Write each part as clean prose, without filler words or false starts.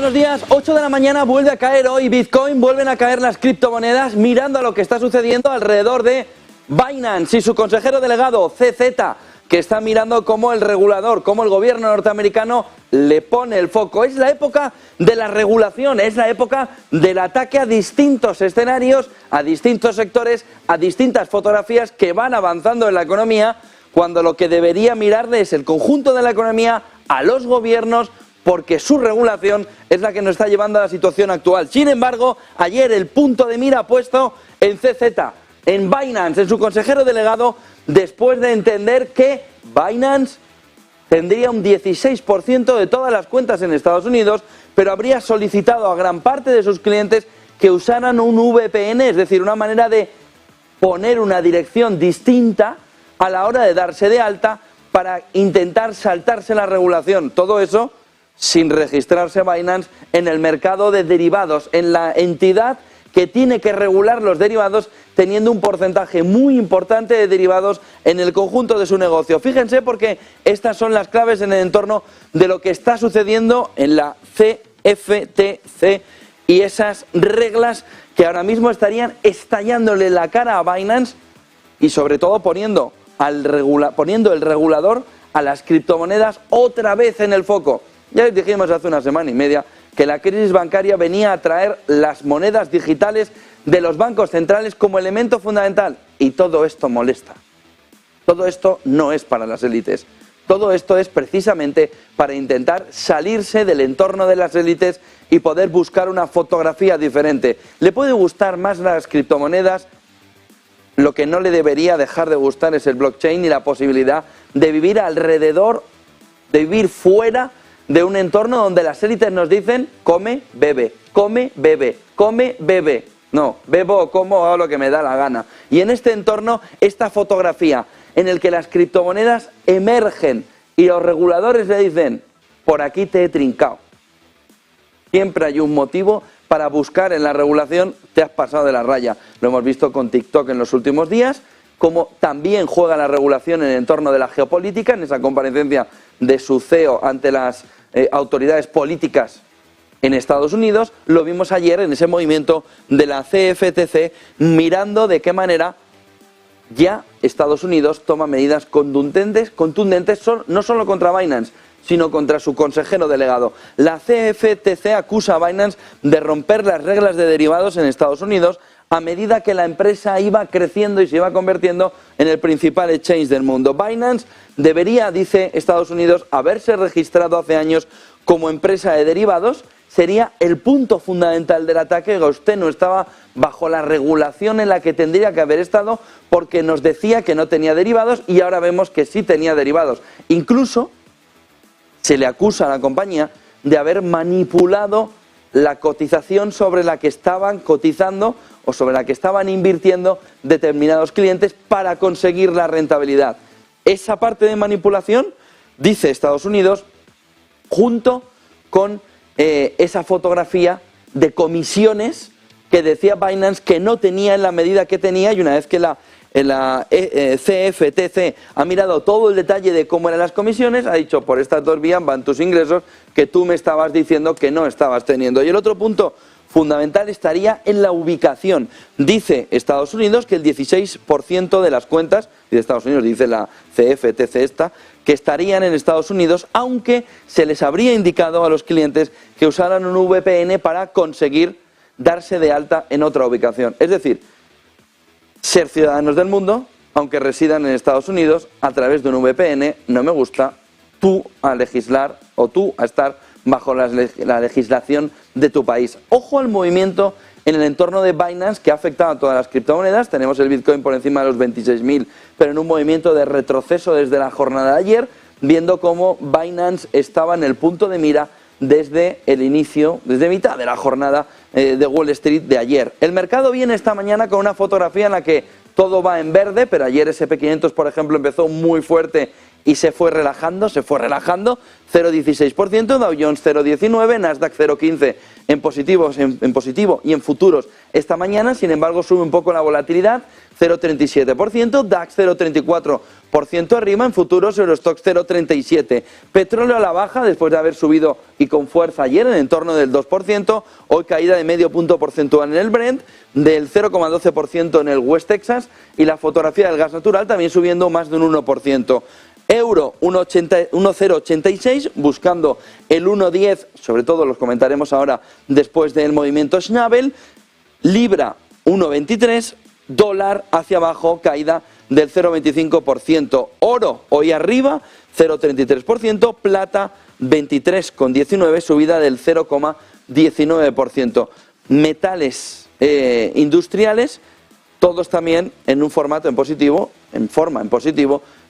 buenos días. 8 de la mañana vuelve a caer hoy Bitcoin, vuelven a caer las criptomonedas mirando a lo que está sucediendo alrededor de Binance y su consejero delegado CZ, que está mirando cómo el regulador, cómo el gobierno norteamericano le pone el foco. Es la época de la regulación, es la época del ataque a distintos escenarios, a distintos sectores, a distintas fotografías que van avanzando en la economía, cuando lo que debería mirarle es el conjunto de la economía, a los gobiernos, porque su regulación es la que nos está llevando a la situación actual. Sin embargo, ayer el punto de mira puesto en CZ, en Binance, en su consejero delegado, después de entender que Binance tendría un 16% de todas las cuentas en Estados Unidos, pero habría solicitado a gran parte de sus clientes que usaran un VPN, es decir, una manera de poner una dirección distinta a la hora de darse de alta para intentar saltarse la regulación. Todo eso sin registrarse Binance en el mercado de derivados, en la entidad que tiene que regular los derivados, teniendo un porcentaje muy importante de derivados en el conjunto de su negocio. Fíjense, porque estas son las claves en el entorno de lo que está sucediendo en la CFTC y esas reglas que ahora mismo estarían estallándole la cara a Binance y sobre todo poniendo el regulador a las criptomonedas otra vez en el foco. Ya les dijimos hace una semana y media que la crisis bancaria venía a traer las monedas digitales de los bancos centrales como elemento fundamental. Y todo esto molesta. Todo esto no es para las élites. Todo esto es precisamente para intentar salirse del entorno de las élites y poder buscar una fotografía diferente. Le puede gustar más las criptomonedas. Lo que no le debería dejar de gustar es el blockchain y la posibilidad de vivir alrededor, de vivir fuera de un entorno donde las élites nos dicen come, bebe, come, bebe, come, bebe. No, bebo o como, hago lo que me da la gana. Y en este entorno, esta fotografía en el que las criptomonedas emergen y los reguladores le dicen, por aquí te he trincado. Siempre hay un motivo para buscar en la regulación, te has pasado de la raya. Lo hemos visto con TikTok en los últimos días, como también juega la regulación en el entorno de la geopolítica, en esa comparecencia de su CEO ante las autoridades políticas en Estados Unidos. Lo vimos ayer en ese movimiento de la CFTC, mirando de qué manera ya Estados Unidos toma medidas contundentes no solo contra Binance, sino contra su consejero delegado. La CFTC acusa a Binance de romper las reglas de derivados en Estados Unidos a medida que la empresa iba creciendo y se iba convirtiendo en el principal exchange del mundo. Binance debería, dice Estados Unidos, haberse registrado hace años como empresa de derivados. Sería el punto fundamental del ataque, que usted no estaba bajo la regulación en la que tendría que haber estado, porque nos decía que no tenía derivados y ahora vemos que sí tenía derivados. Incluso se le acusa a la compañía de haber manipulado la cotización sobre la que estaban cotizando o sobre la que estaban invirtiendo determinados clientes para conseguir la rentabilidad. Esa parte de manipulación, dice Estados Unidos, junto con esa fotografía de comisiones que decía Binance que no tenía en la medida que tenía, y una vez que la CFTC ha mirado todo el detalle de cómo eran las comisiones, ha dicho, por estas dos vías van tus ingresos que tú me estabas diciendo que no estabas teniendo. Y el otro punto fundamental estaría en la ubicación. Dice Estados Unidos que el 16% de las cuentas, de Estados Unidos dice la CFTC esta, que estarían en Estados Unidos, aunque se les habría indicado a los clientes que usaran un VPN para conseguir darse de alta en otra ubicación. Es decir, ser ciudadanos del mundo, aunque residan en Estados Unidos, a través de un VPN, no me gusta tú a legislar o tú a estar bajo la legislación de tu país. Ojo al movimiento en el entorno de Binance, que ha afectado a todas las criptomonedas. Tenemos el Bitcoin por encima de los 26.000, pero en un movimiento de retroceso desde la jornada de ayer, viendo cómo Binance estaba en el punto de mira desde el inicio, desde mitad de la jornada de Wall Street de ayer. El mercado viene esta mañana con una fotografía en la que todo va en verde, pero ayer S&P 500, por ejemplo, empezó muy fuerte y se fue relajando, 0,16%, Dow Jones 0,19%, Nasdaq 0,15%. en positivo y en futuros esta mañana, sin embargo sube un poco la volatilidad, 0,37%, DAX 0,34% arriba, en futuros Eurostoxx 0,37%. Petróleo a la baja después de haber subido y con fuerza ayer en torno del 2%, hoy caída de medio punto porcentual en el Brent, del 0,12% en el West Texas y la fotografía del gas natural también subiendo más de un 1%. Euro 1,086, buscando el 1,10, sobre todo los comentaremos ahora después del movimiento Schnabel. Libra 1,23, dólar hacia abajo, caída del 0,25%. Oro hoy arriba, 0,33%, plata 23,19, subida del 0,19%. Metales industriales, todos también en un formato en positivo,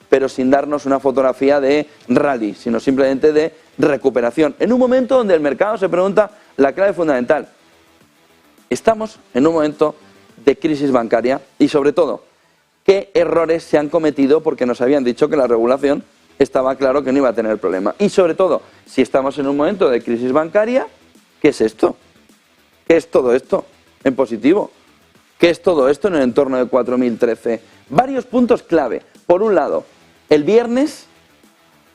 pero sin darnos una fotografía de rally, sino simplemente de recuperación. En un momento donde el mercado se pregunta la clave fundamental. Estamos en un momento de crisis bancaria y sobre todo, ¿qué errores se han cometido? Porque nos habían dicho que la regulación estaba claro que no iba a tener problema. Y sobre todo, si estamos en un momento de crisis bancaria, ¿qué es esto? ¿Qué es todo esto en positivo? ¿Qué es todo esto en el entorno de 4.013? Varios puntos clave. Por un lado, el viernes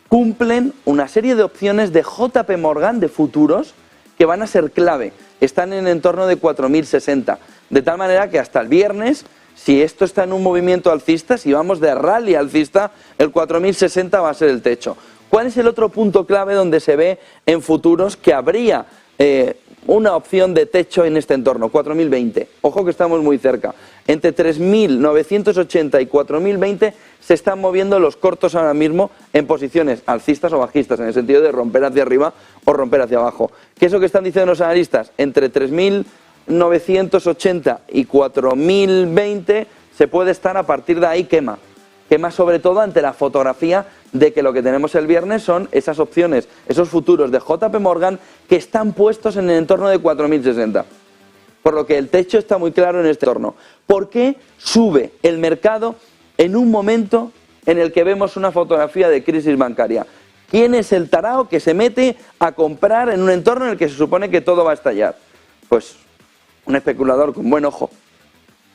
cumplen una serie de opciones de JP Morgan de futuros que van a ser clave. Están en el entorno de 4.060. De tal manera que hasta el viernes, si esto está en un movimiento alcista, si vamos de rally alcista, el 4.060 va a ser el techo. ¿Cuál es el otro punto clave donde se ve en futuros que habría una opción de techo en este entorno? 4.020. Ojo que estamos muy cerca. Entre 3.980 y 4.020 se están moviendo los cortos ahora mismo en posiciones alcistas o bajistas, en el sentido de romper hacia arriba o romper hacia abajo. ¿Qué es lo que están diciendo los analistas? Entre 3.980 y 4.020 se puede estar a partir de ahí quema. Quema sobre todo ante la fotografía de que lo que tenemos el viernes son esas opciones, esos futuros de JP Morgan que están puestos en el entorno de 4.060. Por lo que el techo está muy claro en este entorno. ¿Por qué sube el mercado en un momento en el que vemos una fotografía de crisis bancaria? ¿Quién es el tarao que se mete a comprar en un entorno en el que se supone que todo va a estallar? Pues un especulador con buen ojo,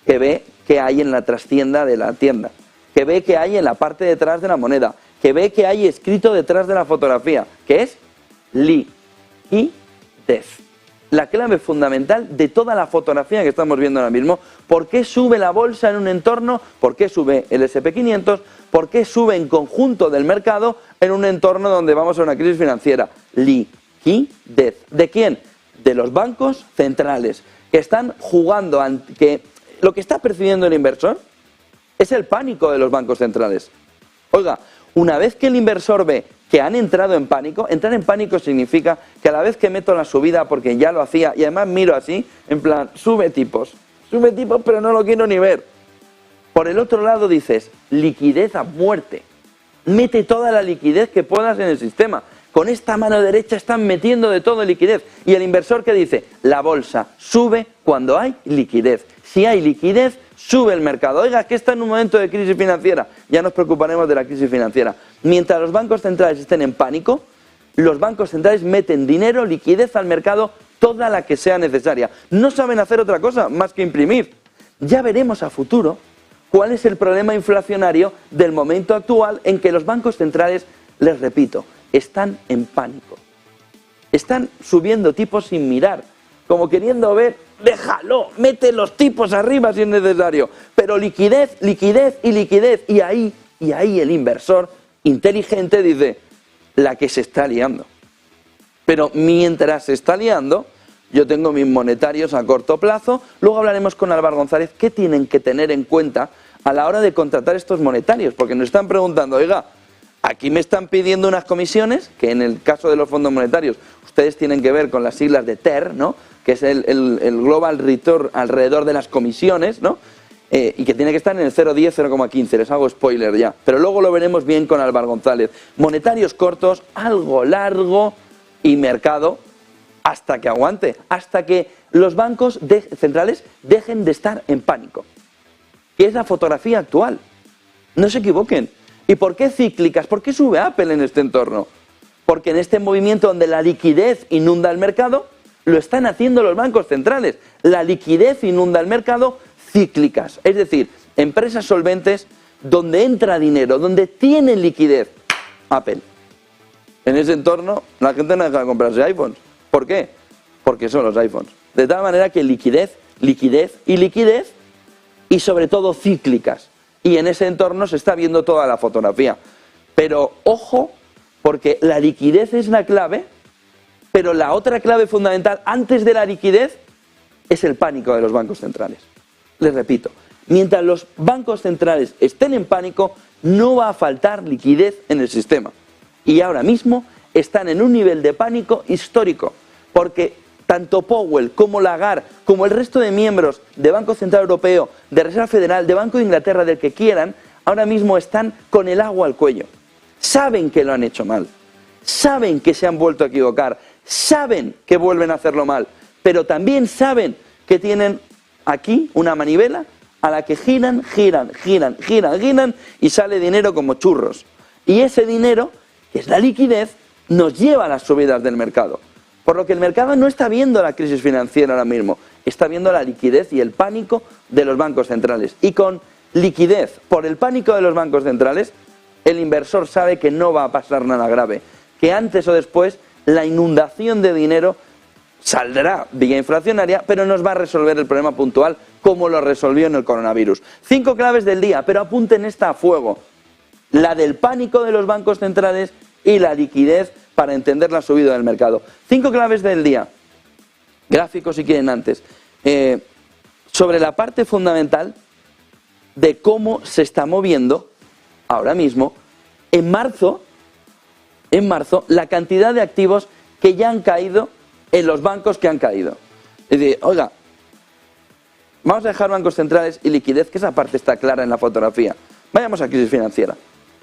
que ve qué hay en la trastienda de la tienda, que ve qué hay en la parte detrás de la moneda, que ve qué hay escrito detrás de la fotografía, que es liquidez. La clave fundamental de toda la fotografía que estamos viendo ahora mismo. ¿Por qué sube la bolsa en un entorno? ¿Por qué sube el S&P 500? ¿Por qué sube en conjunto del mercado en un entorno donde vamos a una crisis financiera? Liquidez. ¿De quién? De los bancos centrales, que están jugando, que lo que está percibiendo el inversor es el pánico de los bancos centrales. Oiga, una vez que el inversor ve que han entrado en pánico, entrar en pánico significa que a la vez que meto la subida, porque ya lo hacía, y además miro así, en plan, sube tipos, pero no lo quiero ni ver. Por el otro lado dices, liquidez a muerte, mete toda la liquidez que puedas en el sistema. Con esta mano derecha están metiendo de todo liquidez. Y el inversor que dice, la bolsa sube cuando hay liquidez. Si hay liquidez, sube el mercado. Oiga, que está en un momento de crisis financiera. Ya nos preocuparemos de la crisis financiera. Mientras los bancos centrales estén en pánico, los bancos centrales meten dinero, liquidez al mercado, toda la que sea necesaria. No saben hacer otra cosa más que imprimir. Ya veremos a futuro cuál es el problema inflacionario del momento actual en que los bancos centrales, les repito, están en pánico. Están subiendo tipos sin mirar, como queriendo ver, déjalo, mete los tipos arriba si es necesario, pero liquidez, liquidez y liquidez. Y ahí el inversor inteligente dice, la que se está liando. Pero mientras se está liando, yo tengo mis monetarios a corto plazo. Luego hablaremos con Álvaro González qué tienen que tener en cuenta a la hora de contratar estos monetarios, porque nos están preguntando, oiga, aquí me están pidiendo unas comisiones, que en el caso de los fondos monetarios, ustedes tienen que ver con las siglas de TER, ¿no? Que es el Global Return alrededor de las comisiones, ¿no? Y que tiene que estar en el 0,10, 0,15, les hago spoiler ya. Pero luego lo veremos bien con Álvaro González. Monetarios cortos, algo largo y mercado hasta que aguante, hasta que los bancos centrales dejen de estar en pánico. Que es la fotografía actual. No se equivoquen. ¿Y por qué cíclicas? ¿Por qué sube Apple en este entorno? Porque en este movimiento donde la liquidez inunda el mercado, lo están haciendo los bancos centrales. La liquidez inunda el mercado, cíclicas, es decir, empresas solventes donde entra dinero, donde tienen liquidez. Apple. En ese entorno la gente no deja de comprarse iPhones. ¿Por qué? Porque son los iPhones. De tal manera que liquidez, liquidez y liquidez, y sobre todo cíclicas. Y en ese entorno se está viendo toda la fotografía. Pero ojo, porque la liquidez es la clave, pero la otra clave fundamental antes de la liquidez es el pánico de los bancos centrales. Les repito, mientras los bancos centrales estén en pánico, no va a faltar liquidez en el sistema. Y ahora mismo están en un nivel de pánico histórico, porque tanto Powell como Lagarde, como el resto de miembros de Banco Central Europeo, de Reserva Federal, de Banco de Inglaterra, del que quieran, ahora mismo están con el agua al cuello. Saben que lo han hecho mal, saben que se han vuelto a equivocar, saben que vuelven a hacerlo mal, pero también saben que tienen aquí una manivela a la que giran, giran, giran, giran, giran y sale dinero como churros. Y ese dinero, que es la liquidez, nos lleva a las subidas del mercado. Por lo que el mercado no está viendo la crisis financiera ahora mismo, está viendo la liquidez y el pánico de los bancos centrales. Y con liquidez por el pánico de los bancos centrales, el inversor sabe que no va a pasar nada grave, que antes o después la inundación de dinero saldrá vía inflacionaria, pero nos va a resolver el problema puntual como lo resolvió en el coronavirus. 5 claves del día, pero apunten esta a fuego. La del pánico de los bancos centrales y la liquidez para entender la subida del mercado. 5 claves del día. Gráficos si quieren antes. Sobre la parte fundamental de cómo se está moviendo ahora mismo, en marzo, la cantidad de activos que ya han caído en los bancos que han caído. Es decir, oiga, vamos a dejar bancos centrales y liquidez, que esa parte está clara en la fotografía. Vayamos a crisis financiera.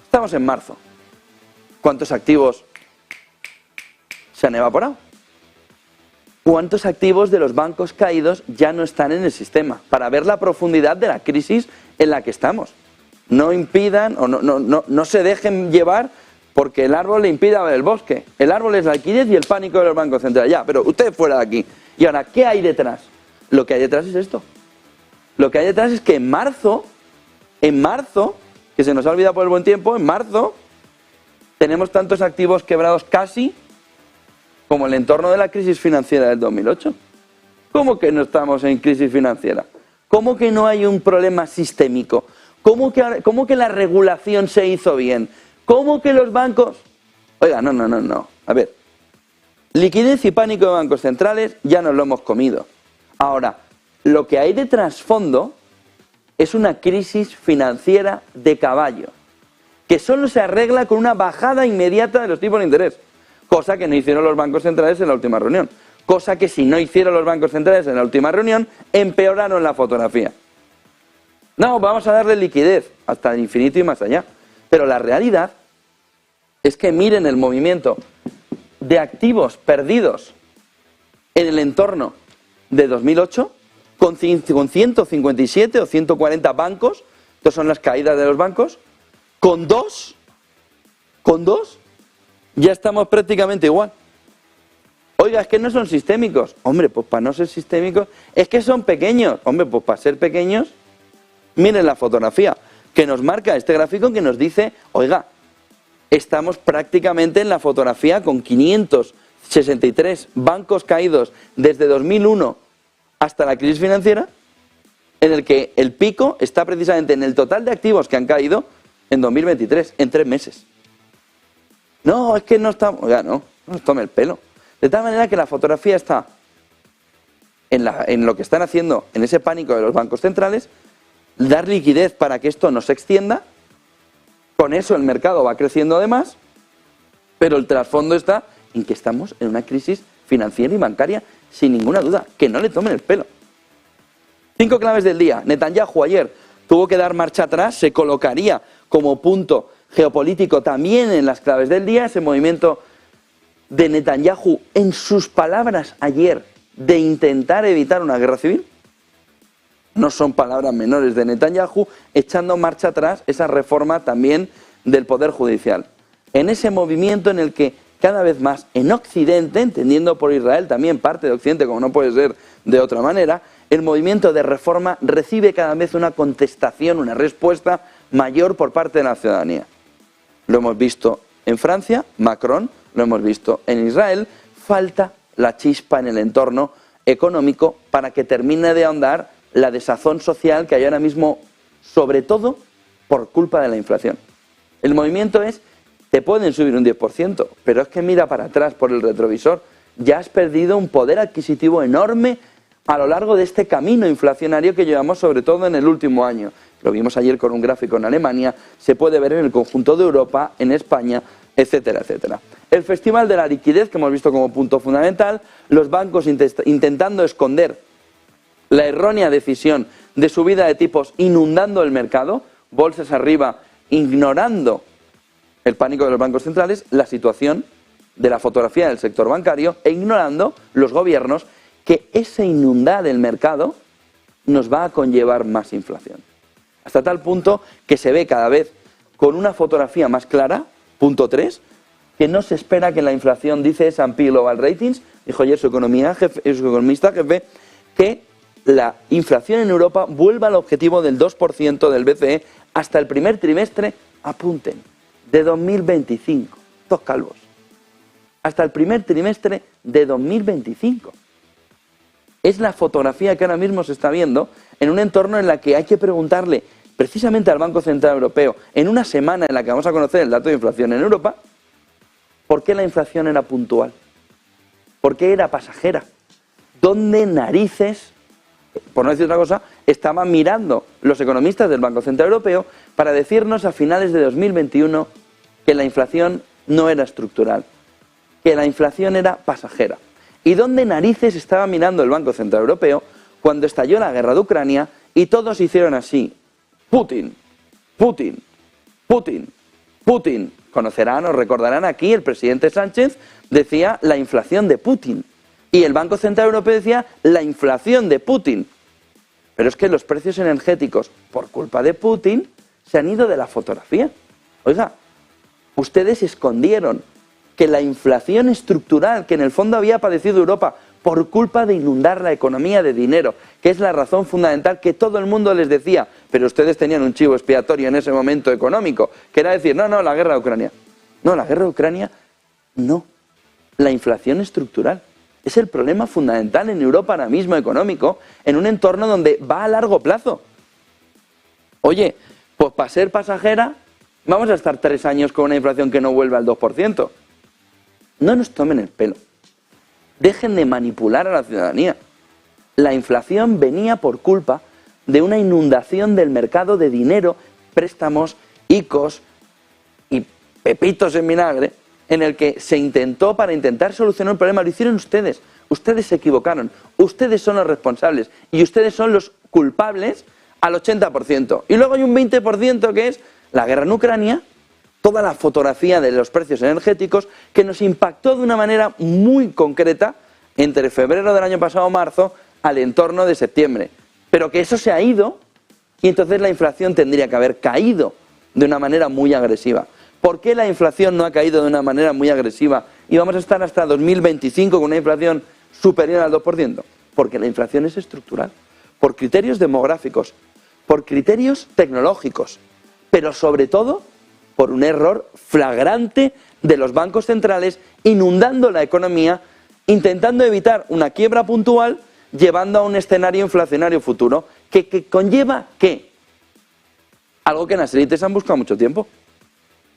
Estamos en marzo. ¿Cuántos activos se han evaporado? ¿Cuántos activos de los bancos caídos ya no están en el sistema? Para ver la profundidad de la crisis en la que estamos. No impidan o no se dejen llevar porque el árbol le impida ver el bosque. El árbol es la liquidez y el pánico de los bancos centrales. Ya, pero usted fuera de aquí. Y ahora, ¿qué hay detrás? Lo que hay detrás es esto. Lo que hay detrás es que en marzo, que se nos ha olvidado por el buen tiempo, en marzo tenemos tantos activos quebrados casi como el entorno de la crisis financiera del 2008. ¿Cómo que no estamos en crisis financiera? ¿Cómo que no hay un problema sistémico? ¿Cómo que la regulación se hizo bien? ¿Cómo que los bancos...? Oiga, no. A ver, liquidez y pánico de bancos centrales ya nos lo hemos comido. Ahora, lo que hay de trasfondo es una crisis financiera de caballo, que solo se arregla con una bajada inmediata de los tipos de interés, cosa que no hicieron los bancos centrales en la última reunión, cosa que si no hicieron los bancos centrales en la última reunión, empeoraron la fotografía. No, vamos a darle liquidez hasta el infinito y más allá, pero la realidad es que miren el movimiento de activos perdidos en el entorno de 2008, con 157 o 140 bancos, estas son las caídas de los bancos, con dos, ya estamos prácticamente igual. Oiga, es que no son sistémicos. Hombre, pues para no ser sistémicos, es que son pequeños. Hombre, pues para ser pequeños, miren la fotografía que nos marca este gráfico que nos dice, oiga, estamos prácticamente en la fotografía con 563 bancos caídos desde 2001 hasta la crisis financiera, en el que el pico está precisamente en el total de activos que han caído en 2023, en 3 meses. No, es que no estamos... Oiga, no nos tome el pelo. De tal manera que la fotografía está en lo que están haciendo, en ese pánico de los bancos centrales, dar liquidez para que esto no se extienda, con eso el mercado va creciendo además, pero el trasfondo está en que estamos en una crisis financiera y bancaria sin ninguna duda, que no le tomen el pelo. 5 claves del día. Netanyahu ayer tuvo que dar marcha atrás, se colocaría como punto geopolítico también en las claves del día, ese movimiento de Netanyahu en sus palabras ayer de intentar evitar una guerra civil. No son palabras menores de Netanyahu, echando marcha atrás esa reforma también del Poder Judicial. En ese movimiento en el que cada vez más en Occidente, entendiendo por Israel también parte de Occidente, como no puede ser de otra manera, el movimiento de reforma recibe cada vez una contestación, una respuesta mayor por parte de la ciudadanía. Lo hemos visto en Francia, Macron, lo hemos visto en Israel, falta la chispa en el entorno económico para que termine de ahondar la desazón social que hay ahora mismo, sobre todo por culpa de la inflación. El movimiento es, te pueden subir un 10%, pero es que mira para atrás por el retrovisor, ya has perdido un poder adquisitivo enorme a lo largo de este camino inflacionario que llevamos sobre todo en el último año. Lo vimos ayer con un gráfico en Alemania, se puede ver en el conjunto de Europa, en España, etcétera, etcétera. El Festival de la Liquidez, que hemos visto como punto fundamental, los bancos intentando esconder la errónea decisión de subida de tipos inundando el mercado, bolsas arriba, ignorando el pánico de los bancos centrales, la situación de la fotografía del sector bancario e ignorando los gobiernos que ese inundar el mercado nos va a conllevar más inflación. Hasta tal punto que se ve cada vez con una fotografía más clara, punto 3, que no se espera que la inflación, dice S&P Global Ratings, dijo ayer su economista jefe, que la inflación en Europa vuelva al objetivo del 2% del BCE hasta el primer trimestre, apunten, de 2025, dos calvos, hasta el primer trimestre de 2025. Es la fotografía que ahora mismo se está viendo en un entorno en la que hay que preguntarle precisamente al Banco Central Europeo, en una semana en la que vamos a conocer el dato de inflación en Europa, ¿por qué la inflación era puntual? ¿Por qué era pasajera? ¿Dónde narices, por no decir otra cosa, estaban mirando los economistas del Banco Central Europeo para decirnos a finales de 2021 que la inflación no era estructural, que la inflación era pasajera? ¿Y dónde narices estaba mirando el Banco Central Europeo cuando estalló la guerra de Ucrania y todos hicieron así? Putin, Putin, Putin, Putin. Conocerán o recordarán aquí, el presidente Sánchez decía la inflación de Putin. Y el Banco Central Europeo decía la inflación de Putin. Pero es que los precios energéticos, por culpa de Putin, se han ido de la fotografía. Oiga, ustedes escondieron que la inflación estructural que en el fondo había padecido Europa por culpa de inundar la economía de dinero, que es la razón fundamental que todo el mundo les decía, pero ustedes tenían un chivo expiatorio en ese momento económico, que era decir, no, la guerra de Ucrania. No, la guerra de Ucrania, no. La inflación estructural es el problema fundamental en Europa ahora mismo económico, en un entorno donde va a largo plazo. Oye, pues para ser pasajera, vamos a estar 3 años con una inflación que no vuelve al 2%. No nos tomen el pelo. Dejen de manipular a la ciudadanía. La inflación venía por culpa de una inundación del mercado de dinero, préstamos, ICOs y pepitos en vinagre, en el que se intentó para intentar solucionar un problema. Lo hicieron ustedes. Ustedes se equivocaron. Ustedes son los responsables y ustedes son los culpables al 80%. Y luego hay un 20% que es la guerra en Ucrania, toda la fotografía de los precios energéticos que nos impactó de una manera muy concreta entre febrero del año pasado, marzo, al entorno de septiembre. Pero que eso se ha ido y entonces la inflación tendría que haber caído de una manera muy agresiva. ¿Por qué la inflación no ha caído de una manera muy agresiva y vamos a estar hasta 2025 con una inflación superior al 2%? Porque la inflación es estructural, por criterios demográficos, por criterios tecnológicos, pero sobre todo por un error flagrante de los bancos centrales inundando la economía, intentando evitar una quiebra puntual, llevando a un escenario inflacionario futuro que conlleva ¿qué? Algo que en las élites han buscado mucho tiempo,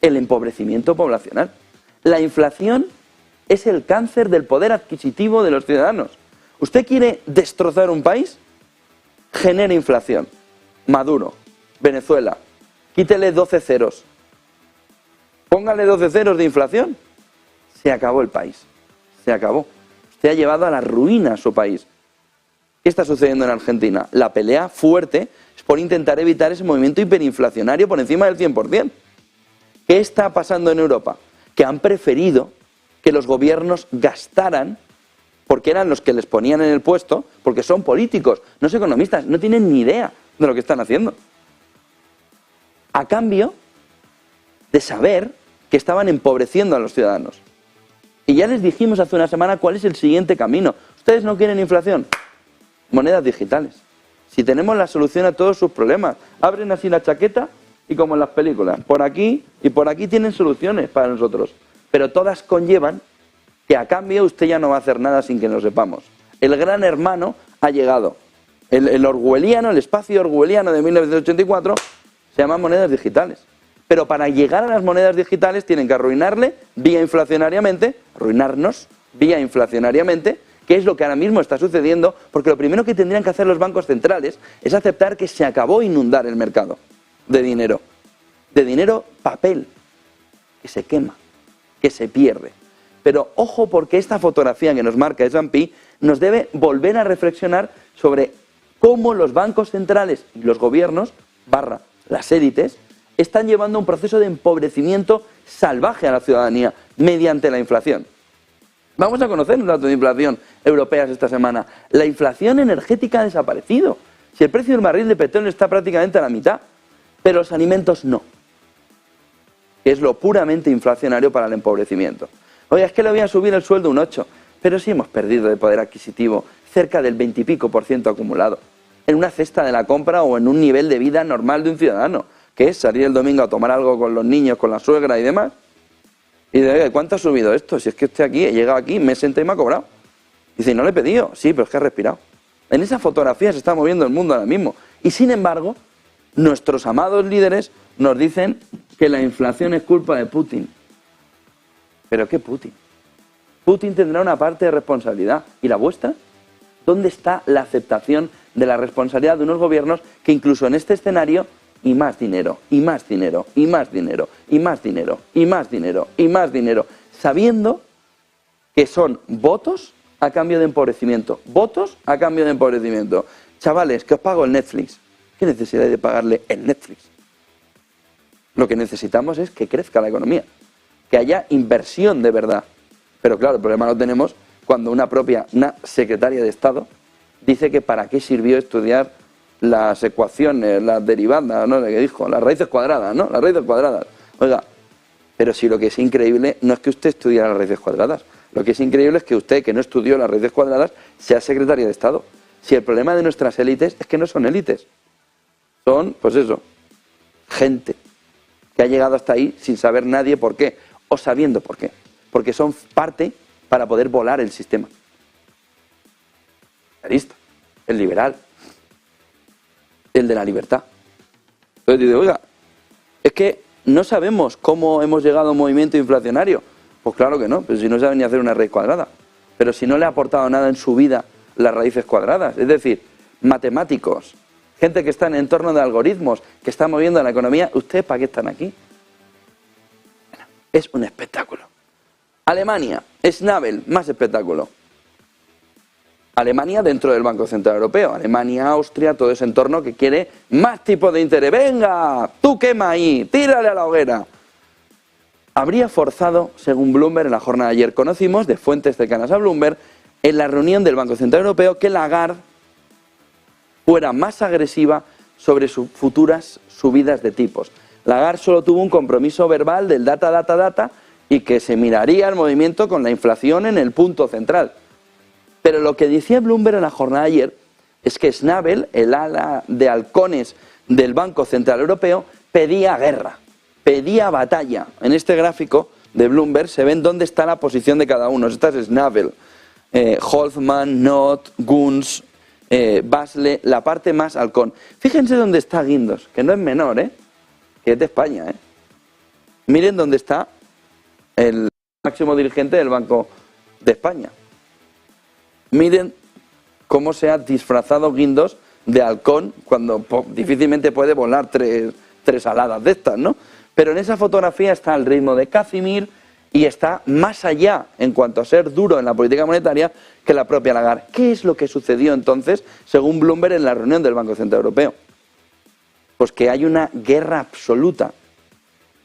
el empobrecimiento poblacional. La inflación es el cáncer del poder adquisitivo de los ciudadanos. ¿Usted quiere destrozar un país? Genera inflación. Maduro, Venezuela, quítele 12 ceros. Póngale 12 ceros de inflación. Se acabó el país. Se acabó. Usted ha llevado a la ruina a su país. ¿Qué está sucediendo en Argentina? La pelea fuerte es por intentar evitar ese movimiento hiperinflacionario por encima del 100%. ¿Qué está pasando en Europa? Que han preferido que los gobiernos gastaran, porque eran los que les ponían en el puesto, porque son políticos, no son economistas, no tienen ni idea de lo que están haciendo. A cambio de saber que estaban empobreciendo a los ciudadanos. Y ya les dijimos hace una semana cuál es el siguiente camino. ¿Ustedes no quieren inflación? Monedas digitales. Si tenemos la solución a todos sus problemas, abren así la chaqueta y como en las películas, por aquí y por aquí tienen soluciones para nosotros. Pero todas conllevan que a cambio usted ya no va a hacer nada sin que lo sepamos. El gran hermano ha llegado. El orwelliano, el espacio orwelliano de 1984 se llama monedas digitales. Pero para llegar a las monedas digitales tienen que arruinarnos vía inflacionariamente, que es lo que ahora mismo está sucediendo, porque lo primero que tendrían que hacer los bancos centrales es aceptar que se acabó inundar el mercado de dinero papel, que se quema, que se pierde. Pero ojo, porque esta fotografía que nos marca S&P nos debe volver a reflexionar sobre cómo los bancos centrales y los gobiernos, las élites, están llevando un proceso de empobrecimiento salvaje a la ciudadanía mediante la inflación. Vamos a conocer un dato de inflación europeas esta semana. La inflación energética ha desaparecido. Si el precio del barril de petróleo está prácticamente a la mitad, pero los alimentos no. Es lo puramente inflacionario para el empobrecimiento. Oye, es que le voy a subir el sueldo un 8, pero sí hemos perdido de poder adquisitivo cerca del 20 y pico % acumulado. En una cesta de la compra o en un nivel de vida normal de un ciudadano, que es salir el domingo a tomar algo con los niños, con la suegra y demás. Y dice, ¿cuánto ha subido esto? Si es que estoy aquí, he llegado aquí, me senté y me ha cobrado. Dice, ¿no le he pedido? Sí, pero es que ha respirado. En esa fotografía se está moviendo el mundo ahora mismo. Y sin embargo, nuestros amados líderes nos dicen que la inflación es culpa de Putin. ¿Pero qué Putin? Putin tendrá una parte de responsabilidad. ¿Y la vuestra? ¿Dónde está la aceptación de la responsabilidad de unos gobiernos que incluso en este escenario y más dinero, y más dinero, y más dinero, y más dinero, y más dinero, y más dinero, sabiendo que son votos a cambio de empobrecimiento? Votos a cambio de empobrecimiento. Chavales, que os pago el Netflix. ¿Qué necesidad hay de pagarle el Netflix? Lo que necesitamos es que crezca la economía, que haya inversión de verdad. Pero claro, el problema lo tenemos cuando una secretaria de Estado dice que para qué sirvió estudiar las ecuaciones, las derivadas, ¿no? ¿Qué dijo? Las raíces cuadradas, ¿no? Las raíces cuadradas. Oiga, pero si lo que es increíble no es que usted estudie las raíces cuadradas. Lo que es increíble es que usted, que no estudió las raíces cuadradas, sea secretaria de Estado. Si el problema de nuestras élites es que no son élites. Son, pues eso, gente que ha llegado hasta ahí sin saber nadie por qué, o sabiendo por qué. Porque son parte para poder volar el sistema. El liberal, el de la libertad. Entonces dice, oiga, es que no sabemos cómo hemos llegado a un movimiento inflacionario. Pues claro que no, pero si no sabe ni hacer una raíz cuadrada. Pero si no le ha aportado nada en su vida las raíces cuadradas, es decir, matemáticos, gente que está en entorno de algoritmos, que está moviendo la economía, ¿ustedes para qué están aquí? Bueno, es un espectáculo. Alemania, Schnabel, más espectáculo. Alemania dentro del Banco Central Europeo, Alemania, Austria, todo ese entorno que quiere más tipos de interés. ¡Venga! ¡Tú quema ahí! ¡Tírale a la hoguera! Habría forzado, según Bloomberg, en la jornada de ayer conocimos, de fuentes cercanas a Bloomberg, en la reunión del Banco Central Europeo, que Lagarde fuera más agresiva sobre sus futuras subidas de tipos. Lagarde solo tuvo un compromiso verbal del data, y que se miraría el movimiento con la inflación en el punto central. Pero lo que decía Bloomberg en la jornada de ayer es que Schnabel, el ala de halcones del Banco Central Europeo, pedía guerra, pedía batalla. En este gráfico de Bloomberg se ven dónde está la posición de cada uno. Esta es Schnabel, Holzmann, Knott, Gunz, Basle, la parte más halcón. Fíjense dónde está Guindos, que no es menor, que es de España. Miren dónde está el máximo dirigente del Banco de España. Miren cómo se ha disfrazado Guindos de halcón cuando difícilmente puede volar tres aladas de estas, ¿no? Pero en esa fotografía está al ritmo de Casimir y está más allá en cuanto a ser duro en la política monetaria que la propia Lagarde. ¿Qué es lo que sucedió entonces, según Bloomberg, en la reunión del Banco Central Europeo? Pues que hay una guerra absoluta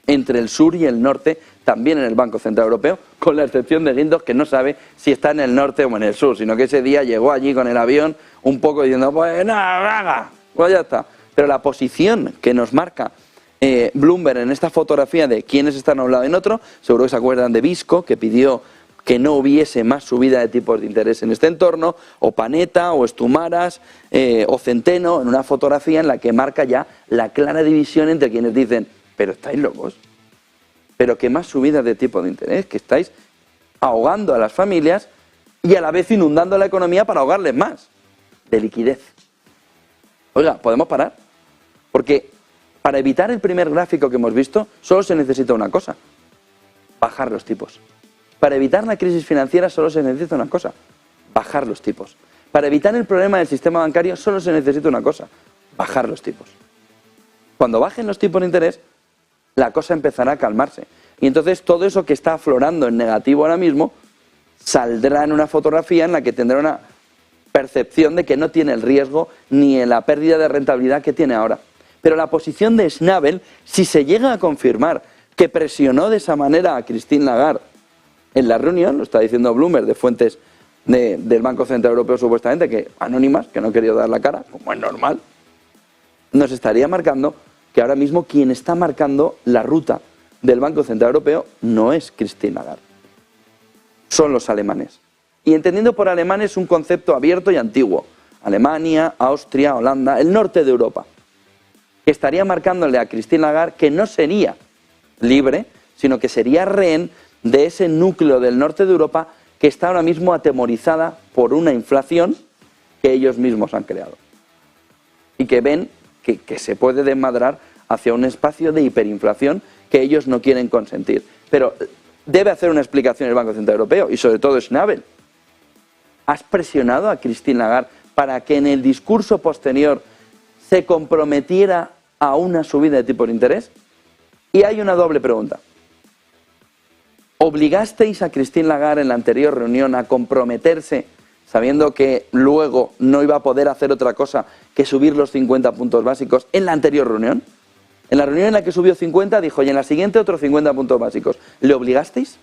entre el sur y el norte, también en el Banco Central Europeo, con la excepción de Guindos, que no sabe si está en el norte o en el sur, sino que ese día llegó allí con el avión un poco diciendo, pues nada, pues ya está. Pero la posición que nos marca Bloomberg en esta fotografía de quiénes están a un lado y en otro, seguro que se acuerdan de Visco, que pidió que no hubiese más subida de tipos de interés en este entorno, o Panetta, o Estumaras, o Centeno, en una fotografía en la que marca ya la clara división entre quienes dicen, pero estáis locos, pero qué más subidas de tipo de interés, que estáis ahogando a las familias y a la vez inundando la economía para ahogarles más, de liquidez. Oiga, ¿podemos parar? Porque para evitar el primer gráfico que hemos visto, solo se necesita una cosa, bajar los tipos. Para evitar la crisis financiera solo se necesita una cosa, bajar los tipos. Para evitar el problema del sistema bancario solo se necesita una cosa, bajar los tipos. Cuando bajen los tipos de interés, la cosa empezará a calmarse. Y entonces todo eso que está aflorando en negativo ahora mismo, saldrá en una fotografía en la que tendrá una percepción de que no tiene el riesgo ni la pérdida de rentabilidad que tiene ahora. Pero la posición de Schnabel, si se llega a confirmar que presionó de esa manera a Christine Lagarde en la reunión, lo está diciendo Bloomberg, de fuentes del Banco Central Europeo supuestamente, que anónimas, que no ha querido dar la cara, como es normal, nos estaría marcando que ahora mismo quien está marcando la ruta del Banco Central Europeo no es Christine Lagarde, son los alemanes. Y entendiendo por alemanes un concepto abierto y antiguo, Alemania, Austria, Holanda, el norte de Europa, que estaría marcándole a Christine Lagarde que no sería libre, sino que sería rehén de ese núcleo del norte de Europa que está ahora mismo atemorizada por una inflación que ellos mismos han creado. Y que ven que se puede desmadrar hacia un espacio de hiperinflación que ellos no quieren consentir. Pero debe hacer una explicación el Banco Central Europeo y sobre todo Schnabel. ¿Has presionado a Christine Lagarde para que en el discurso posterior se comprometiera a una subida de tipos de interés? Y hay una doble pregunta. ¿Obligasteis a Christine Lagarde en la anterior reunión a comprometerse sabiendo que luego no iba a poder hacer otra cosa que subir los 50 puntos básicos en la anterior reunión? En la reunión en la que subió 50 dijo, y en la siguiente otros 50 puntos básicos. ¿Le obligasteis?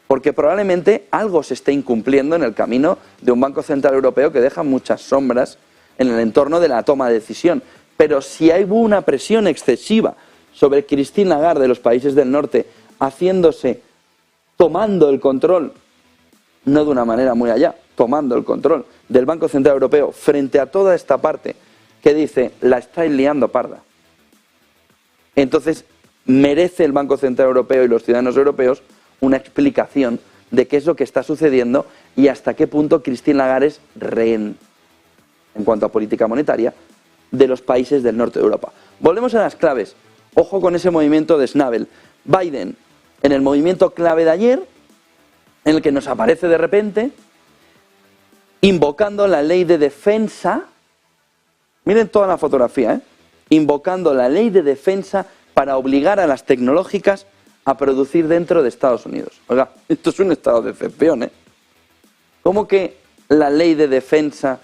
Porque probablemente algo se esté incumpliendo en el camino de un Banco Central Europeo que deja muchas sombras en el entorno de la toma de decisión. Pero si hubo una presión excesiva sobre Christine Lagarde de los países del norte, tomando el control, no de una manera muy allá, tomando el control del Banco Central Europeo frente a toda esta parte que dice, la estáis liando parda. Entonces, merece el Banco Central Europeo y los ciudadanos europeos una explicación de qué es lo que está sucediendo y hasta qué punto Christine Lagarde es rehén, en cuanto a política monetaria, de los países del norte de Europa. Volvemos a las claves. Ojo con ese movimiento de Schnabel. Biden, en el movimiento clave de ayer, en el que nos aparece de repente, invocando la ley de defensa, miren toda la fotografía, invocando la ley de defensa para obligar a las tecnológicas a producir dentro de Estados Unidos. Oiga, esto es un estado de excepción, ¿Cómo que la ley de defensa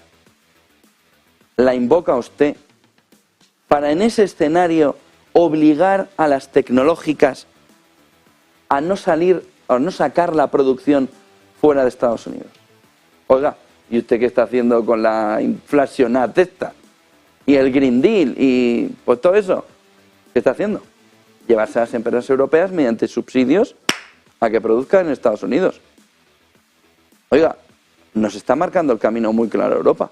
la invoca usted para en ese escenario obligar a las tecnológicas a no sacar la producción fuera de Estados Unidos? Oiga, ¿y usted qué está haciendo con la inflación esta? Y el Green Deal y pues todo eso. ¿Qué está haciendo? Llevarse a las empresas europeas mediante subsidios a que produzcan en Estados Unidos. Oiga, nos está marcando el camino muy claro a Europa.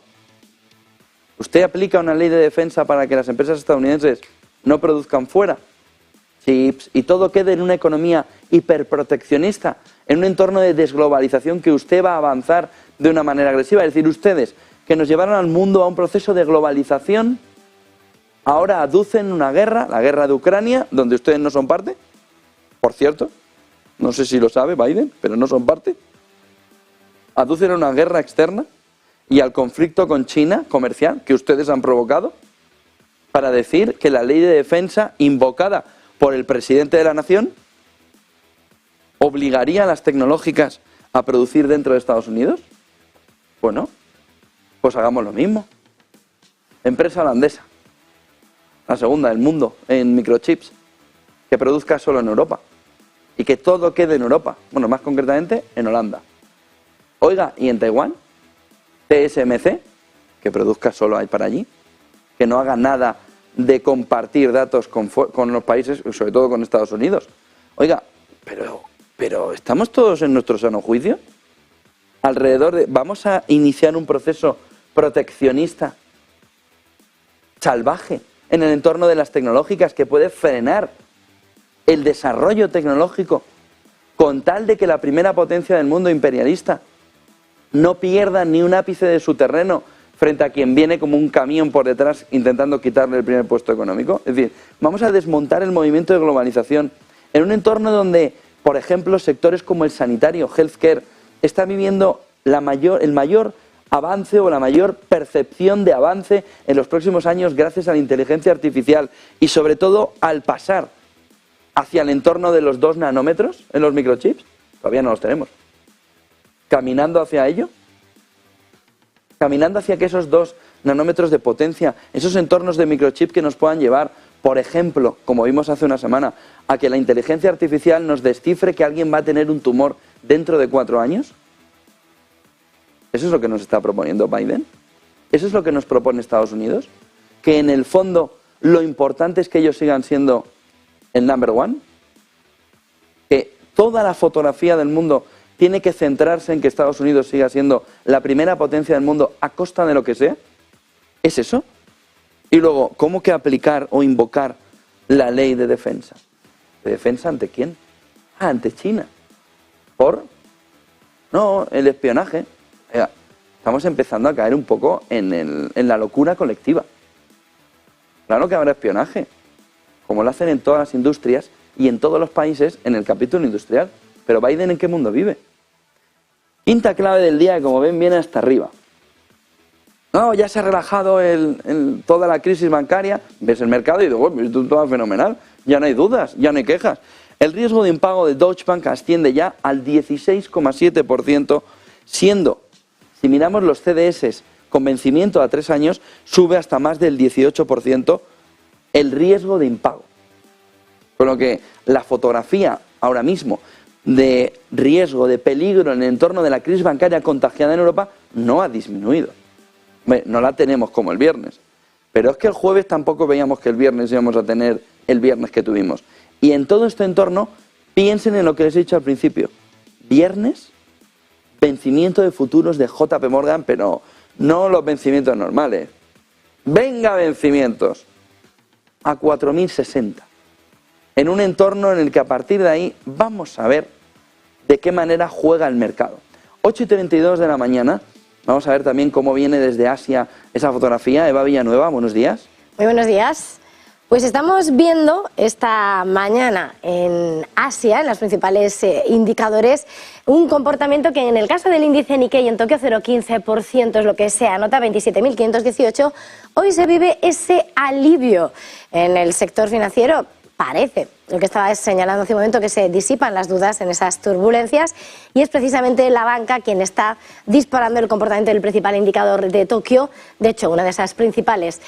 ¿Usted aplica una ley de defensa para que las empresas estadounidenses no produzcan fuera chips y todo quede en una economía hiperproteccionista, en un entorno de desglobalización que usted va a avanzar de una manera agresiva? Es decir, ustedes que nos llevaron al mundo a un proceso de globalización, ahora aducen una guerra, la guerra de Ucrania, donde ustedes no son parte, por cierto, no sé si lo sabe Biden, pero no son parte, aducen una guerra externa y al conflicto con China comercial que ustedes han provocado para decir que la ley de defensa invocada por el presidente de la nación obligaría a las tecnológicas a producir dentro de Estados Unidos. Bueno, pues hagamos lo mismo. Empresa holandesa, la segunda del mundo en microchips, que produzca solo en Europa y que todo quede en Europa, bueno, más concretamente en Holanda. Oiga, ¿y en Taiwán? TSMC, que produzca solo ahí para allí, que no haga nada de compartir datos con los países, sobre todo con Estados Unidos. Oiga, pero Pero ¿estamos todos en nuestro sano juicio? Alrededor de... ¿Vamos a iniciar un proceso proteccionista salvaje en el entorno de las tecnológicas que puede frenar el desarrollo tecnológico con tal de que la primera potencia del mundo imperialista no pierda ni un ápice de su terreno frente a quien viene como un camión por detrás intentando quitarle el primer puesto económico? Es decir, vamos a desmontar el movimiento de globalización en un entorno donde, por ejemplo, sectores como el sanitario, healthcare, está viviendo el mayor avance o la mayor percepción de avance en los próximos años gracias a la inteligencia artificial y sobre todo al pasar hacia el entorno de los 2 nanómetros en los microchips. Todavía no los tenemos. Caminando hacia ello, caminando hacia que esos 2 nanómetros de potencia, esos entornos de microchip que nos puedan llevar, por ejemplo, como vimos hace una semana, a que la inteligencia artificial nos descifre que alguien va a tener un tumor dentro de 4 años. ¿Eso es lo que nos está proponiendo Biden? ¿Eso es lo que nos propone Estados Unidos? Que en el fondo lo importante es que ellos sigan siendo el number one. Que toda la fotografía del mundo tiene que centrarse en que Estados Unidos siga siendo la primera potencia del mundo a costa de lo que sea. ¿Es eso? Y luego, ¿cómo que aplicar o invocar la ley de defensa? ¿De defensa ante quién? Ah, ante China. ¿Por? No, el espionaje. Oiga, estamos empezando a caer un poco en la locura colectiva. Claro que habrá espionaje, como lo hacen en todas las industrias y en todos los países en el capítulo industrial. Pero Biden, ¿en qué mundo vive? Quinta clave del día, que como ven viene hasta arriba. No, ya se ha relajado toda la crisis bancaria. Ves el mercado y digo, bueno, esto todo es fenomenal. Ya no hay dudas, ya no hay quejas. El riesgo de impago de Deutsche Bank asciende ya al 16,7%, siendo, si miramos los CDS con vencimiento a 3 años, sube hasta más del 18% el riesgo de impago. Con lo que la fotografía ahora mismo de riesgo, de peligro en el entorno de la crisis bancaria contagiada en Europa no ha disminuido. No la tenemos como el viernes, pero es que el jueves tampoco veíamos que el viernes íbamos a tener el viernes que tuvimos. Y en todo este entorno, piensen en lo que les he dicho al principio. Viernes, vencimiento de futuros de JP Morgan, pero no los vencimientos normales. Venga, vencimientos a 4.060. En un entorno en el que a partir de ahí vamos a ver de qué manera juega el mercado. 8:32 de la mañana. Vamos a ver también cómo viene desde Asia esa fotografía. Eva Villanueva, buenos días. Muy buenos días. Pues estamos viendo esta mañana en Asia, en los principales indicadores, un comportamiento que en el caso del índice Nikkei en Tokio 0,15% es lo que se anota, 27.518. Hoy se vive ese alivio en el sector financiero. Parece, lo que estaba señalando hace un momento, que se disipan las dudas en esas turbulencias y es precisamente la banca quien está disparando el comportamiento del principal indicador de Tokio. De hecho, uno de esos principales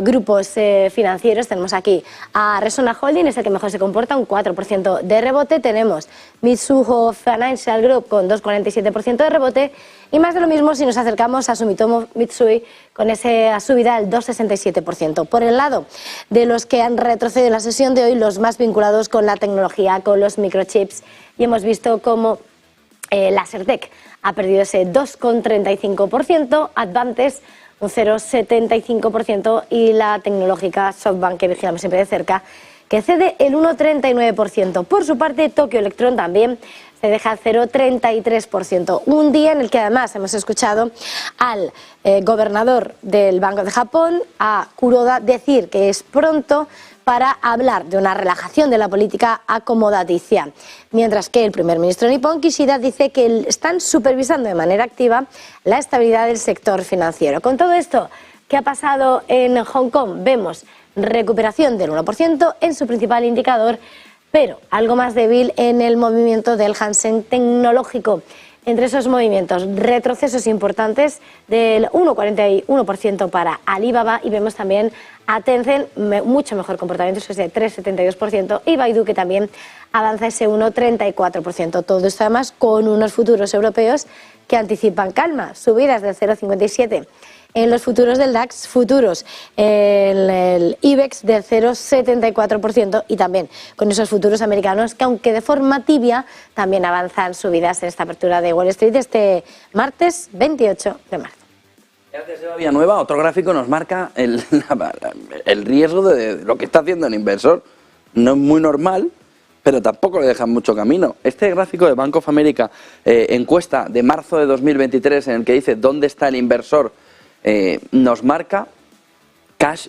grupos financieros, tenemos aquí a Resona Holding, es el que mejor se comporta, un 4% de rebote. Tenemos Mizuho Financial Group con 2,47% de rebote y más de lo mismo si nos acercamos a Sumitomo Mitsui con esa subida del 2,67%. Por el lado de los que han retrocedido en la sesión de hoy, los más vinculados con la tecnología, con los microchips, y hemos visto cómo Lasertec ha perdido ese 2,35%, Advantes un 0,75% y la tecnológica SoftBank, que vigilamos siempre de cerca, que cede el 1,39%. Por su parte, Tokyo Electron también se deja 0,33%. Un día en el que además hemos escuchado al gobernador del Banco de Japón, a Kuroda, decir que es pronto para hablar de una relajación de la política acomodaticia, mientras que el primer ministro nipón, Kishida, dice que están supervisando de manera activa la estabilidad del sector financiero. Con todo esto, ¿qué ha pasado en Hong Kong? Vemos recuperación del 1% en su principal indicador, pero algo más débil en el movimiento del Hansen Tecnológico. Entre esos movimientos, retrocesos importantes del 1,41% para Alibaba, y vemos también a Tencent, mucho mejor comportamiento, es de 3,72%, y Baidu, que también avanza ese 1,34%. Todo esto además con unos futuros europeos que anticipan calma, subidas del 0,57%. En los futuros del DAX, futuros, el IBEX IBEX del 0,74% y también con esos futuros americanos que, aunque de forma tibia, también avanzan subidas en esta apertura de Wall Street este martes 28 de marzo. Gracias, Eva Villanueva. Otro gráfico nos marca el riesgo de lo que está haciendo el inversor. No es muy normal, pero tampoco le dejan mucho camino. Este gráfico de Bank of America, encuesta de marzo de 2023, en el que dice dónde está el inversor, nos marca cash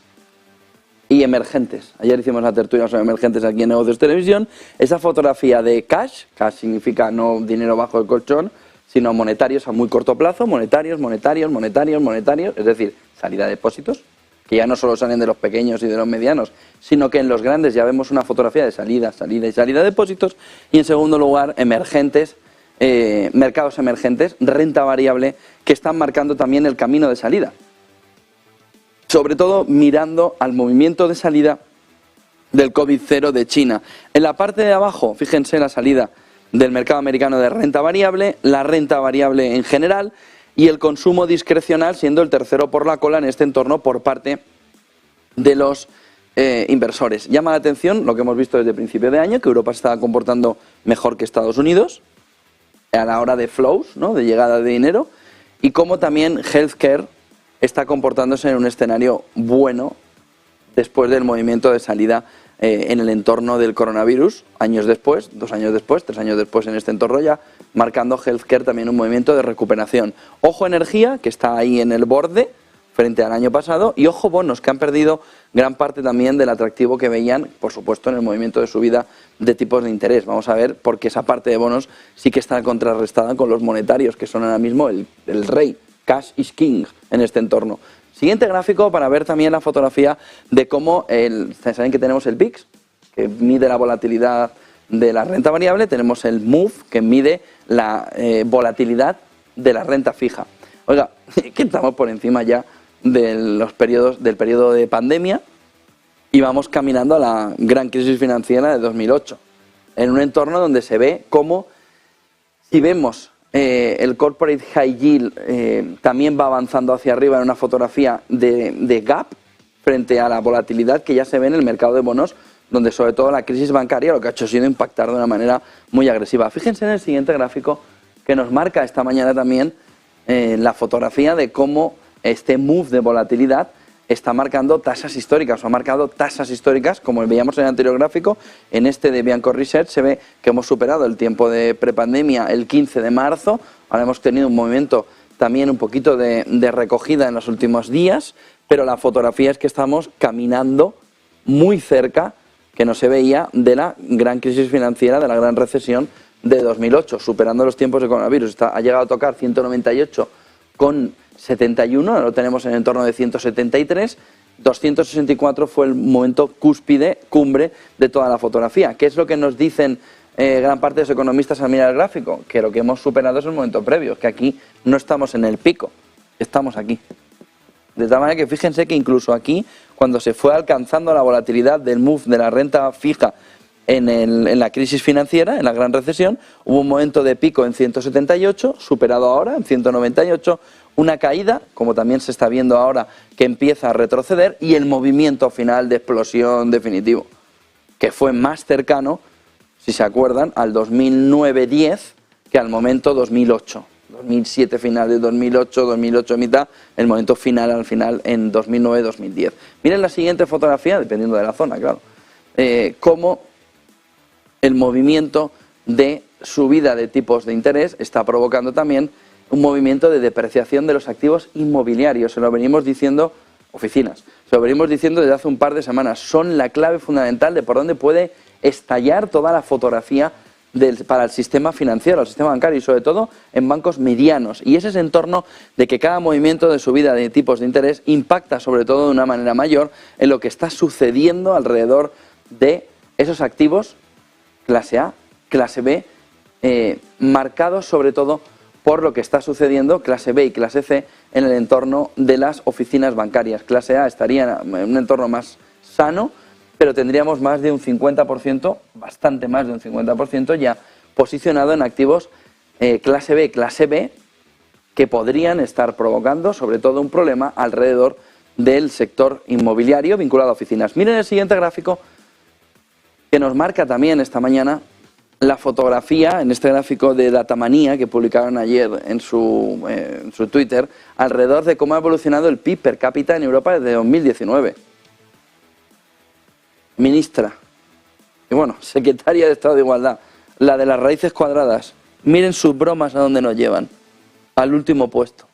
y emergentes. Ayer hicimos la tertulia sobre emergentes aquí en Negocios Televisión. Esa fotografía de cash significa no dinero bajo el colchón, sino monetarios a muy corto plazo, monetarios, es decir, salida de depósitos, que ya no solo salen de los pequeños y de los medianos, sino que en los grandes ya vemos una fotografía de salida de depósitos. Y en segundo lugar, emergentes, mercados emergentes, renta variable, que están marcando también el camino de salida. Sobre todo mirando al movimiento de salida del COVID-0 de China. En la parte de abajo, fíjense la salida del mercado americano de renta variable, la renta variable en general y el consumo discrecional siendo el tercero por la cola en este entorno por parte de los inversores. Llama la atención lo que hemos visto desde principio de año, que Europa se está comportando mejor que Estados Unidos a la hora de flows, ¿no?, de llegada de dinero, y cómo también healthcare está comportándose en un escenario bueno después del movimiento de salida en el entorno del coronavirus, años después, 2 años después, 3 años después en este entorno ya, marcando healthcare también un movimiento de recuperación. Ojo energía, que está ahí en el borde frente al año pasado, y ojo bonos, que han perdido gran parte también del atractivo que veían, por supuesto, en el movimiento de subida de tipos de interés. Vamos a ver, porque esa parte de bonos sí que está contrarrestada con los monetarios, que son ahora mismo el rey. Cash is king en este entorno. Siguiente gráfico para ver también la fotografía de cómo, saben que tenemos el VIX, que mide la volatilidad de la renta variable, tenemos el MOVE, que mide la volatilidad de la renta fija. Oiga, que estamos por encima ya del periodo de pandemia y vamos caminando a la gran crisis financiera de 2008, en un entorno donde se ve cómo, si vemos el corporate high yield también va avanzando hacia arriba en una fotografía de gap frente a la volatilidad que ya se ve en el mercado de bonos, donde sobre todo la crisis bancaria lo que ha hecho ha sido impactar de una manera muy agresiva. Fíjense en el siguiente gráfico que nos marca esta mañana también la fotografía de cómo este move de volatilidad está marcando tasas históricas, o ha marcado tasas históricas, como veíamos en el anterior gráfico. En este de Bianco Research se ve que hemos superado el tiempo de prepandemia el 15 de marzo, ahora hemos tenido un movimiento también un poquito de recogida en los últimos días, pero la fotografía es que estamos caminando muy cerca, que no se veía, de la gran crisis financiera, de la gran recesión de 2008, superando los tiempos de coronavirus. Ha llegado a tocar 198,71, ahora lo tenemos en el entorno de 173, 264 fue el momento cumbre de toda la fotografía. ¿Qué es lo que nos dicen gran parte de los economistas al mirar el gráfico? Que lo que hemos superado es el momento previo, que aquí no estamos en el pico, estamos aquí. De tal manera que fíjense que incluso aquí, cuando se fue alcanzando la volatilidad del move de la renta fija en la crisis financiera, en la gran recesión, hubo un momento de pico en 178, superado ahora en 198, una caída, como también se está viendo ahora, que empieza a retroceder, y el movimiento final de explosión definitivo, que fue más cercano, si se acuerdan, al 2009-10 que al momento 2008. 2007 final de 2008, 2008 mitad, el momento final al final en 2009-2010. Miren la siguiente fotografía, dependiendo de la zona, claro, cómo el movimiento de subida de tipos de interés está provocando también un movimiento de depreciación de los activos inmobiliarios. Se lo venimos diciendo, oficinas, se lo venimos diciendo desde hace un par de semanas. Son la clave fundamental de por dónde puede estallar toda la fotografía para el sistema financiero, el sistema bancario, y sobre todo en bancos medianos. Y es ese entorno de que cada movimiento de subida de tipos de interés impacta sobre todo de una manera mayor en lo que está sucediendo alrededor de esos activos clase A, clase B, marcados sobre todo por lo que está sucediendo clase B y clase C en el entorno de las oficinas bancarias. Clase A estaría en un entorno más sano, pero tendríamos más de un 50%, bastante más de un 50% ya posicionado en activos clase B, clase B, que podrían estar provocando sobre todo un problema alrededor del sector inmobiliario vinculado a oficinas. Miren el siguiente gráfico que nos marca también esta mañana la fotografía, en este gráfico de Datamanía que publicaron ayer en su Twitter, alrededor de cómo ha evolucionado el PIB per cápita en Europa desde 2019. Ministra, y bueno, secretaria de Estado de Igualdad, la de las raíces cuadradas, miren sus bromas a dónde nos llevan, al último puesto.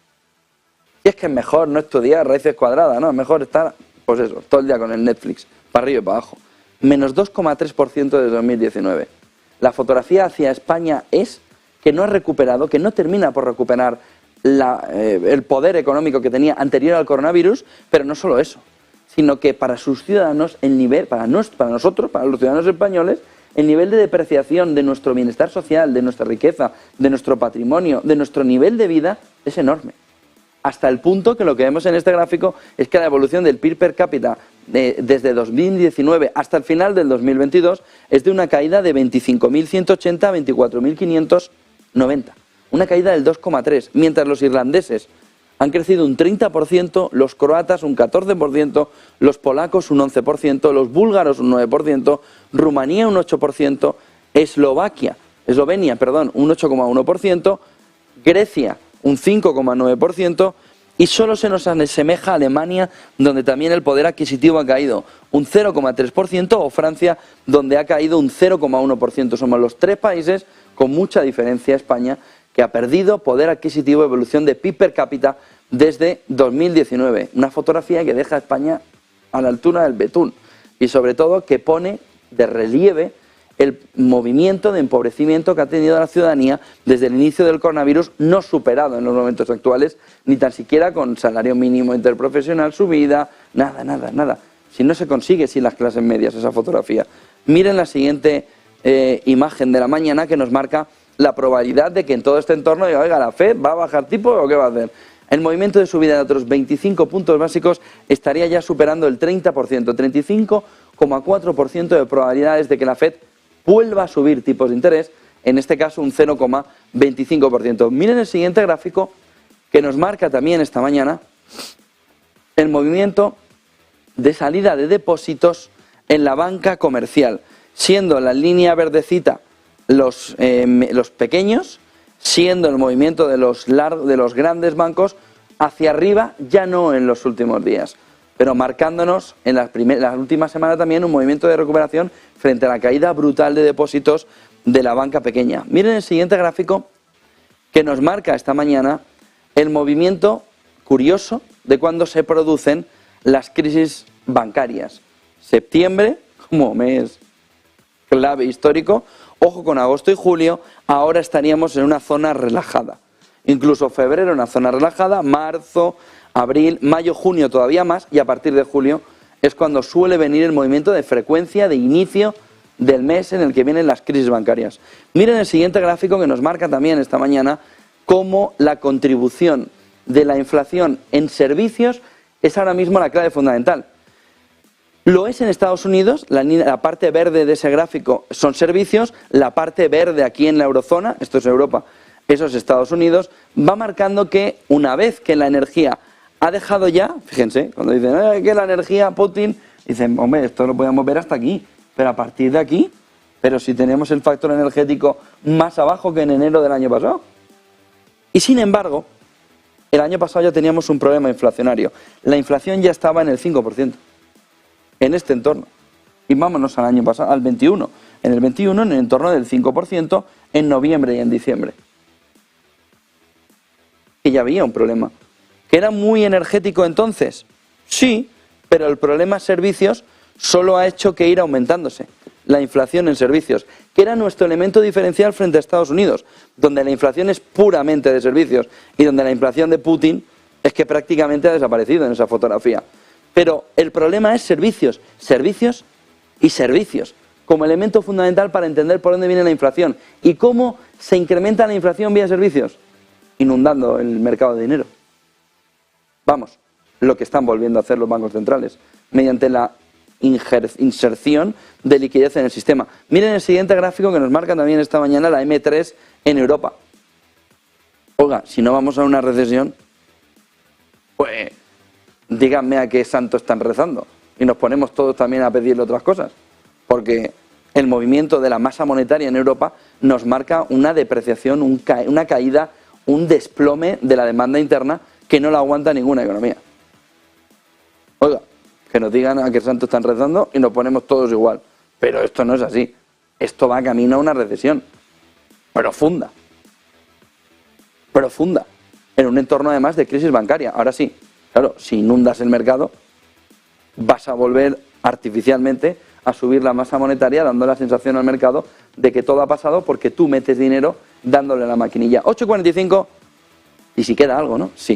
Y es que es mejor no estudiar raíces cuadradas, ¿no? Es mejor estar, pues eso, todo el día con el Netflix, para arriba y para abajo. Menos 2,3% desde 2019. La fotografía hacia España es que no ha recuperado, que no termina por recuperar el poder económico que tenía anterior al coronavirus, pero no solo eso, sino que para sus ciudadanos, el nivel, para nosotros, para los ciudadanos españoles, el nivel de depreciación de nuestro bienestar social, de nuestra riqueza, de nuestro patrimonio, de nuestro nivel de vida, es enorme. Hasta el punto que lo que vemos en este gráfico es que la evolución del PIB per cápita desde 2019 hasta el final del 2022 es de una caída de 25.180 a 24.590. Una caída del 2,3%, mientras los irlandeses han crecido un 30%, los croatas un 14%, los polacos un 11%, los búlgaros un 9%, Rumanía un 8%, Eslovenia, un 8,1%, Grecia un 5,9% y solo se nos asemeja a Alemania, donde también el poder adquisitivo ha caído un 0,3%, o Francia, donde ha caído un 0,1%. Somos los tres países, con mucha diferencia, España, que ha perdido poder adquisitivo, evolución de PIB per cápita desde 2019. Una fotografía que deja a España a la altura del betún y sobre todo que pone de relieve el movimiento de empobrecimiento que ha tenido la ciudadanía desde el inicio del coronavirus, no superado en los momentos actuales, ni tan siquiera con salario mínimo interprofesional subida, nada. Si no se consigue sin las clases medias esa fotografía. Miren la siguiente imagen de la mañana que nos marca la probabilidad de que en todo este entorno diga, oiga, ¿la FED va a bajar tipo o qué va a hacer? El movimiento de subida de otros 25 puntos básicos estaría ya superando el 30%, 35,4% de probabilidades de que la FED vuelva a subir tipos de interés, en este caso un 0,25%. Miren el siguiente gráfico que nos marca también esta mañana el movimiento de salida de depósitos en la banca comercial, siendo la línea verdecita los pequeños, siendo el movimiento de los grandes bancos hacia arriba, ya no en los últimos días, pero marcándonos en las últimas semanas también un movimiento de recuperación frente a la caída brutal de depósitos de la banca pequeña. Miren el siguiente gráfico que nos marca esta mañana el movimiento curioso de cuando se producen las crisis bancarias. Septiembre, como mes clave histórico, ojo con agosto y julio, ahora estaríamos en una zona relajada. Incluso febrero una zona relajada, marzo, abril, mayo, junio todavía más, y a partir de julio es cuando suele venir el movimiento de frecuencia de inicio del mes en el que vienen las crisis bancarias. Miren el siguiente gráfico que nos marca también esta mañana cómo la contribución de la inflación en servicios es ahora mismo la clave fundamental. Lo es en Estados Unidos, la parte verde de ese gráfico son servicios, la parte verde aquí en la eurozona, esto es Europa, eso es Estados Unidos, va marcando que una vez que la energía ha dejado ya, fíjense, cuando dicen que la energía Putin, dicen, hombre, esto lo podemos ver hasta aquí, pero a partir de aquí, pero si tenemos el factor energético más abajo que en enero del año pasado. Y sin embargo, el año pasado ya teníamos un problema inflacionario, la inflación ya estaba en el 5%. En este entorno. Y vámonos al año pasado, al 21. En el 21, en el entorno del 5%, en noviembre y en diciembre. Y ya había un problema. ¿Que era muy energético entonces? Sí, pero el problema servicios solo ha hecho que ir aumentándose. La inflación en servicios, que era nuestro elemento diferencial frente a Estados Unidos, donde la inflación es puramente de servicios y donde la inflación de Putin es que prácticamente ha desaparecido en esa fotografía. Pero el problema es servicios, servicios y servicios, como elemento fundamental para entender por dónde viene la inflación y cómo se incrementa la inflación vía servicios, inundando el mercado de dinero. Vamos, lo que están volviendo a hacer los bancos centrales, mediante la inserción de liquidez en el sistema. Miren el siguiente gráfico que nos marca también esta mañana la M3 en Europa. Oiga, si no vamos a una recesión, pues díganme a qué santo están rezando. Y nos ponemos todos también a pedirle otras cosas. Porque el movimiento de la masa monetaria en Europa nos marca una depreciación, una caída, un desplome de la demanda interna que no la aguanta ninguna economía. Oiga, que nos digan a qué santo están rezando y nos ponemos todos igual. Pero esto no es así. Esto va camino a una recesión profunda. Profunda. En un entorno además de crisis bancaria. Ahora sí, claro, si inundas el mercado, vas a volver artificialmente a subir la masa monetaria, dando la sensación al mercado de que todo ha pasado porque tú metes dinero dándole a la maquinilla. 8:45, y si queda algo, ¿no? Sí.